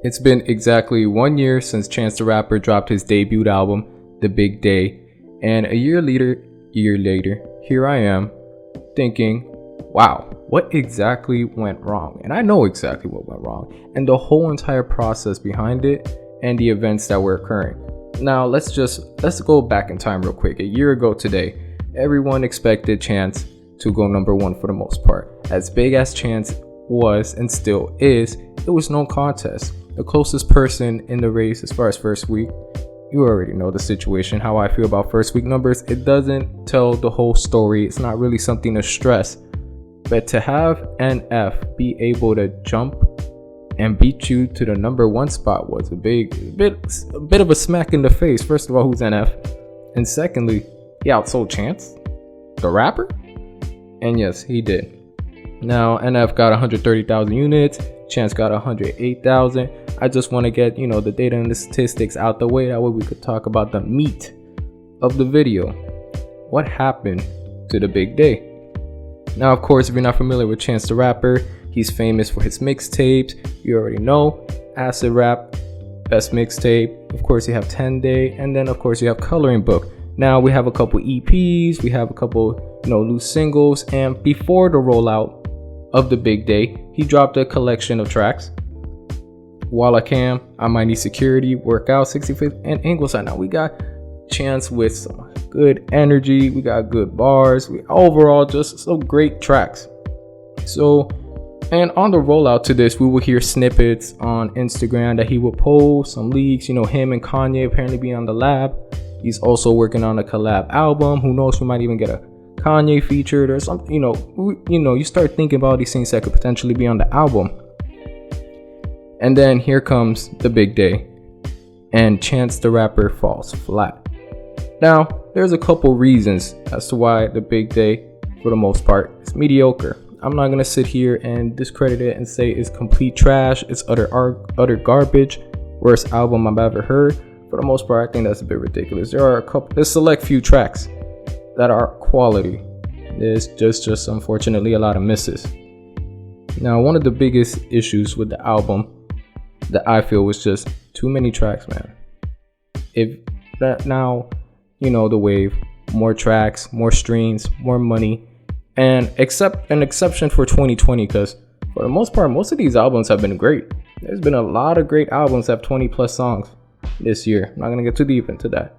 It's been exactly 1 year since Chance the Rapper dropped his debut album, The Big Day, and a year later, here I am, thinking, wow, what exactly went wrong? And I know exactly what went wrong, and the whole entire process behind it, and the events that were occurring. Now, let's go back in time real quick. A year ago today, everyone expected Chance to go number one for the most part. As big as Chance was and still is, it was no contest. The closest person in the race as far as first week, you already know the situation, how I feel about first week numbers. It doesn't tell the whole story. It's not really something to stress. But to have NF be able to jump and beat you to the number one spot was a bit of a smack in the face. First of all, who's NF? And secondly, he outsold Chance, the rapper? And yes, he did. Now, NF got 130,000 units, Chance got 108,000. I just want to get, the data and the statistics out the way. That way we could talk about the meat of the video. What happened to the big day? Now, of course, if you're not familiar with Chance the Rapper, he's famous for his mixtapes. You already know, Acid Rap, Best Mixtape. Of course, you have 10 Day, and then of course you have Coloring Book. Now we have a couple EPs, we have a couple, loose singles, and before the rollout of the big day, he dropped a collection of tracks. Walla Cam, I Might Need Security, Workout, 65th, and Ingleside. Now we got Chance with some good energy, we got good bars, overall just some great tracks. And on the rollout to this, we will hear snippets on Instagram that he will post, some leaks, him and Kanye apparently be on the lab. He's also working on a collab album. Who knows, we might even get a Kanye featured or something. You start thinking about these things that could potentially be on the album. And then here comes the big day, and Chance the Rapper falls flat. Now, there's a couple reasons as to why the big day, for the most part, is mediocre. I'm not gonna sit here and discredit it and say it's complete trash, it's utter garbage, worst album I've ever heard. For the most part, I think that's a bit ridiculous. There's select few tracks that are quality. There's just unfortunately a lot of misses. Now, one of the biggest issues with the album that I feel was just too many tracks, man. If that now, the wave, more tracks, more streams, more money, and an exception for 2020, because for the most part, most of these albums have been great. There's been a lot of great albums that have 20 plus songs this year. I'm not gonna get too deep into that,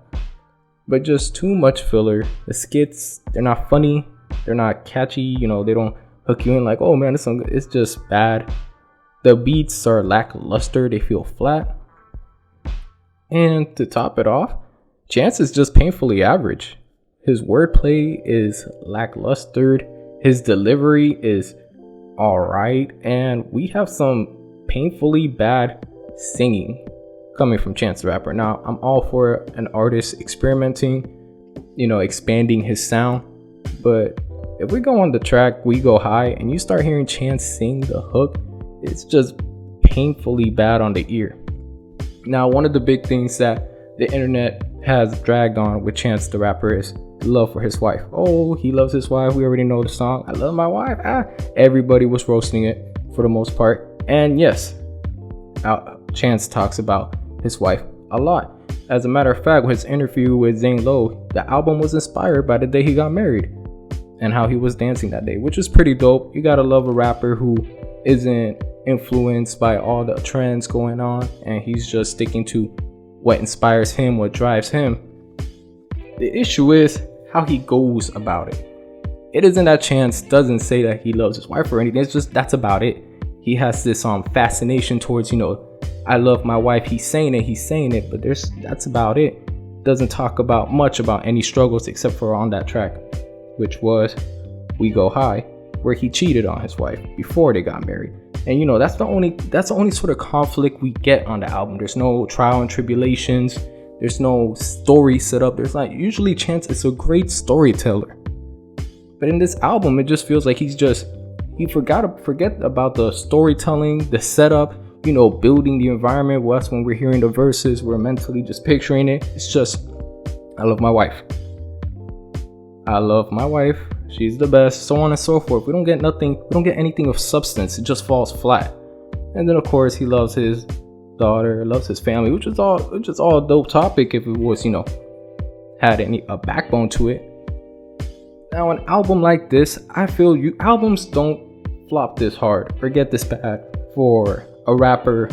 but just too much filler. The skits, they're not funny, they're not catchy, they don't hook you in like, oh man, this song, it's just bad. The beats are lackluster, they feel flat. And to top it off, Chance is just painfully average. His wordplay is lackluster, his delivery is alright, and we have some painfully bad singing coming from Chance the Rapper. Now, I'm all for an artist experimenting, expanding his sound, but if we go on the track We Go High and you start hearing Chance sing the hook, it's just painfully bad on the ear. Now, one of the big things that the internet has dragged on with Chance the Rapper is love for his wife. Oh, he loves his wife. We already know the song, I Love My Wife. Everybody was roasting it for the most part. And yes, Chance talks about his wife a lot. As a matter of fact, with his interview with Zane Lowe, the album was inspired by the day he got married and how he was dancing that day, which is pretty dope. You gotta love a rapper who isn't influenced by all the trends going on, and he's just sticking to what inspires him, what drives him. The issue is how he goes about it. It isn't that Chance doesn't say that he loves his wife or anything. It's just that's about it. He has this fascination towards, I love my wife. He's saying it, but that's about it. Doesn't talk about much about any struggles except for on that track, which was We Go High, where he cheated on his wife before they got married. And that's the only sort of conflict we get on the album. There's no trial and tribulations. There's no story set up. There's not. Usually Chance is a great storyteller, but in this album, it just feels like he forget about the storytelling, the setup, building the environment. That's when we're hearing the verses, we're mentally just picturing it. It's just, I love my wife. I love my wife. She's the best, so on and so forth. We don't get anything of substance. It just falls flat. And then of course he loves his daughter, loves his family, which is all a dope topic if it was, had a backbone to it. Now, an album like this, I feel albums don't flop this hard or get this bad for a rapper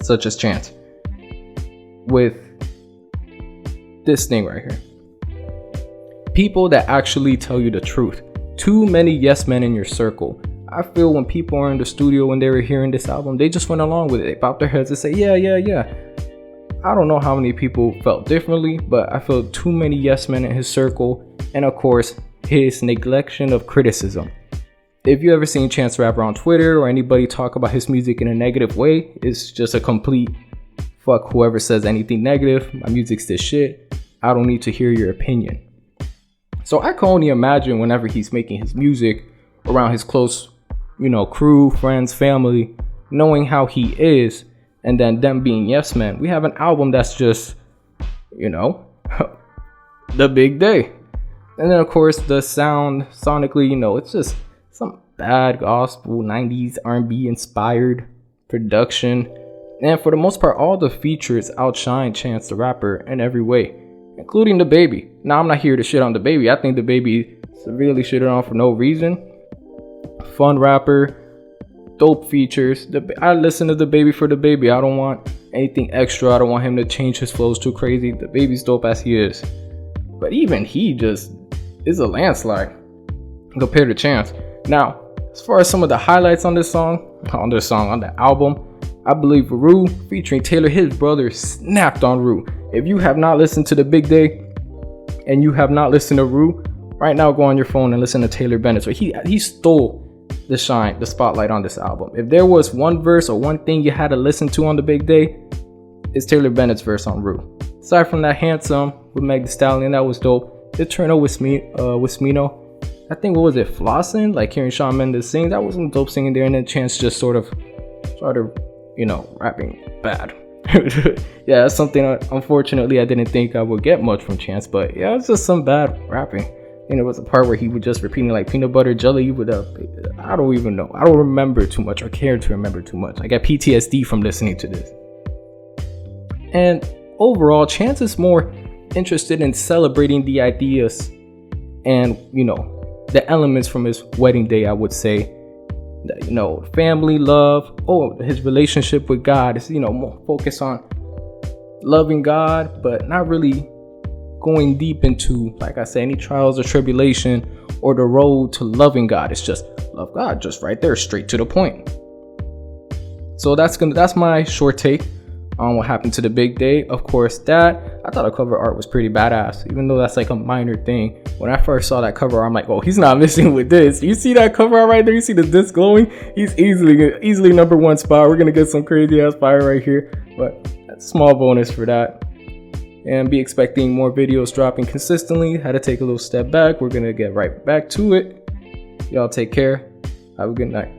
such as Chance. With this thing right here, people that actually tell you the truth. Too many yes men in your circle. I feel when people are in the studio when they were hearing this album, they just went along with it. They bopped their heads and say, yeah. I don't know how many people felt differently, but I feel too many yes men in his circle. And of course, his neglection of criticism. If you ever seen Chance Rapper on Twitter or anybody talk about his music in a negative way, it's just a complete fuck whoever says anything negative. My music's this shit. I don't need to hear your opinion. So I can only imagine whenever he's making his music around his close, crew, friends, family, knowing how he is, and then them being yes men. We have an album that's just, the big day. And then of course the sound sonically, it's just some bad gospel 90s R&B inspired production. And for the most part, all the features outshine Chance the Rapper in every way, including the baby. Now, I'm not here to shit on the baby. I think the baby severely shitted on for no reason. Fun rapper, dope features. I listen to the baby for the baby. I don't want anything extra. I don't want him to change his flows too crazy. The baby's dope as he is. But even he just is a landslide compared to Chance. Now, as far as some of the highlights on the album, I believe Rue featuring Taylor, his brother, snapped on Rue. If you have not listened to The Big Day and you have not listened to Rue, right now go on your phone and listen to Taylor Bennett. So he stole the spotlight on this album. If there was one verse or one thing you had to listen to on The Big Day, it's Taylor Bennett's verse on Rue. Aside from that, Handsome with Meg Thee Stallion, that was dope. The Eternal with Smino. I think, what was it, Flossin'? Like hearing Shawn Mendes sing, that was some dope singing there. And then Chance just sort of rapping bad. Yeah, that's something unfortunately I didn't think I would get much from Chance, but yeah, it's just some bad rapping. It was a part where he would just repeating like peanut butter jelly with I don't even know. I don't remember too much or care to remember too much. I got PTSD from listening to this. And overall, Chance is more interested in celebrating the ideas and, the elements from his wedding day, I would say. Family, love, his relationship with God is, more focused on loving God, but not really going deep into, like I said, any trials or tribulation or the road to loving God. It's just love God, just right there, straight to the point. So that's my short take on what happened to The Big Day. Of course, I thought the cover art was pretty badass, even though that's like a minor thing. When I first saw that cover art, I'm like, oh, he's not missing with this. You see that cover art right there? You see the disc glowing? He's easily number one spot. We're gonna get some crazy ass fire right here, but that's a small bonus for that. And be expecting more videos dropping consistently. Had to take a little step back. We're gonna get right back to it. Y'all take care. Have a good night.